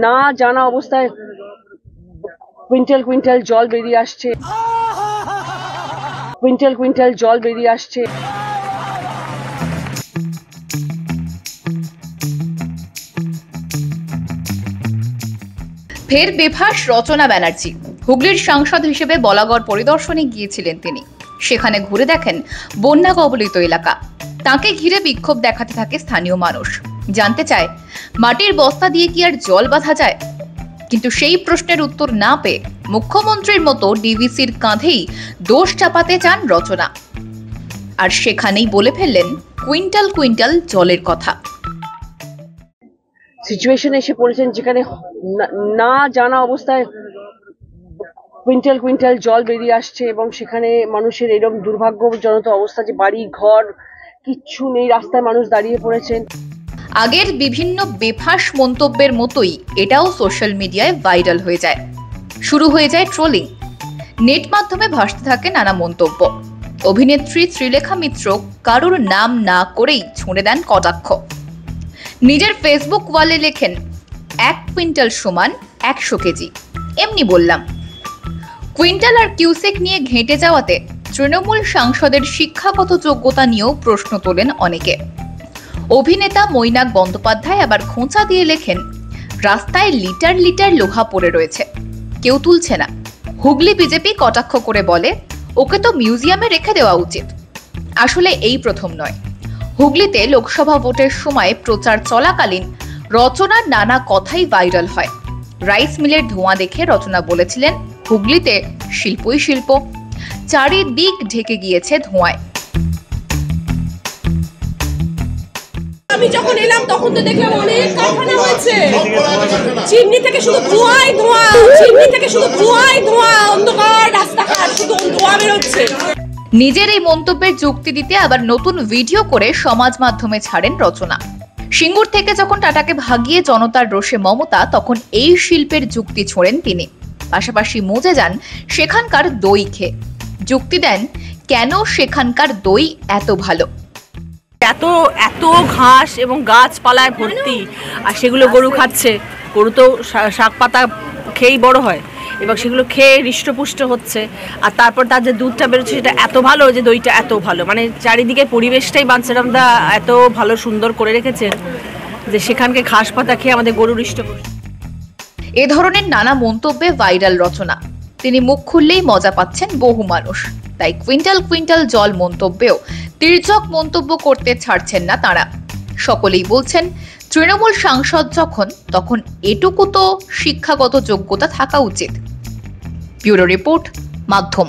না জানা অবস্থায় কুইন্টাল কুইন্টাল জল বেরিয়ে আসছে, কুইন্টাল কুইন্টাল জল বেরিয়ে আসছে। ফের বেফাঁস রচনা ব্যানার্জি। হুগলির সাংসদ হিসেবে বলাগড় পরিদর্শনে গিয়েছিলেন তিনি। সেখানে ঘুরে দেখেন বন্যা কবলিত এলাকা। তাকে ঘিরে বিক্ষোভ দেখাতে থাকে স্থানীয় মানুষ। জানতে চায়, মাটির বস্তা দিয়ে কি আর জল বাঁধা যায়? কিন্তু সেই প্রশ্নের উত্তর না পেয়ে মুখ্যমন্ত্রীর মতো ডিভিসির কাঁধেই দোষ চাপাতে চান রচনা। আর সেখানেই বলে ফেললেন কুইন্টাল কুইন্টাল জলের কথা। সিচুয়েশনে এসে পড়েছেন যেখানে না জানা অবস্থায় কুইন্টাল কুইন্টাল জল বেরিয়ে আসছে এবং সেখানে মানুষের এরকম দুর্ভাগ্যজনক অবস্থা যে বাড়ি ঘর কিচ্ছু নেই, রাস্তায় মানুষ দাঁড়িয়ে পড়েছেন। আগের বিভিন্ন বেফাঁস মন্তব্যের মতোই এটাও সোশ্যাল মিডিয়ায় ভাইরাল হয়ে যায়। শুরু হয়ে যায় ট্রোলিং। নেট মাধ্যমে ভাসতে থাকে নানা মন্তব্য। অভিনেত্রী শ্রীলেখা মিত্র কারোর নাম না করেই ছুঁড়ে দেন কটাক্ষ। নিজের ফেসবুক ওয়ালে লেখেন, 1 কুইন্টাল সমান 100 কেজি, এমনি বললাম। কুইন্টাল আর কিউসেক নিয়ে ঘেঁটে যাওয়াতে তৃণমূল সাংসদের শিক্ষাগত যোগ্যতা নিয়েও প্রশ্ন তোলেন অনেকে। অভিনেতা মৈনাক বন্দ্যোপাধ্যায় আবার খোঁচা দিয়ে লেখেন, রাস্তায় লিটার লিটার লোহা পড়ে রয়েছে, কেউ তুলছে না। হুগলি বিজেপি কটাক্ষ করে বলে, ওকে তো মিউজিয়ামে রেখে দেওয়া উচিত। আসলে এই প্রথম নয়। হুগলিতে লোকসভা ভোটের সময় প্রচার চলাকালীন রচনার নানা কথাই ভাইরাল হয়। রাইস মিলের ধোঁয়া দেখে রচনা বলেছিলেন, হুগলিতে শিল্পই শিল্প, চারিদিক ঢেকে গিয়েছে ধোঁয়ায়। আমি যখন এলাম তখন তো দেখলাম অনেক কারখানা হয়েছে, চিমনি থেকে শুধু ধোঁয়াই ধোঁয়া, চিমনি থেকে শুধু ধোঁয়াই ধোঁয়া, অন্ধকার রাস্তাঘাট শুধু ধোঁয়া বেরোচ্ছে। নিজের এই মন্তব্যের যুক্তি দিতে আবার নতুন ভিডিও করে সমাজ মাধ্যমে ছাড়েন রচনা। সিঙ্গুর থেকে যখন টাটাকে ভাগিয়ে জনতার রোষে মমতা, তখন এই শিল্পের যুক্তি ছোড়েন তিনি। পাশাপাশি মজে যান সেখানকার দই খেয়ে। যুক্তি দেন কেন সেখানকার দই এত ভালো। এত এত ঘাস এবং গাছপালায় ভর্তি, আর সেগুলো গরু খাচ্ছে। গরু তো শাক পাতা খেয়েই বড় হয় এবং সেগুলো খেয়ে হৃষ্টপুষ্ট হচ্ছে। আর তারপর তার যে দুধটা বেরোচ্ছে সেটা এত ভালো যে দইটা এত ভালো, মানে চারিদিকে পরিবেশটাই বাঞ্ছারামদা এত ভালো সুন্দর করে রেখেছেন যে সেখানকে ঘাস পাতা খেয়ে আমাদের গরু হৃষ্টপুষ্ট। এ ধরনের নানা মন্তব্যে ভাইরাল রচনা। তিনি মুখ খুললেই মজা পাচ্ছেন বহু মানুষ। তাই কুইন্টাল কুইন্টাল জল মন্তব্যেও তির্যক মন্তব্য করতে ছাড়ছেন না তারা। সকলেই বলছেন, তৃণমূল সাংসদ যখন, তখন এটুকু তো শিক্ষাগত যোগ্যতা থাকা উচিত। ব্যুরো রিপোর্ট, মাধ্যম।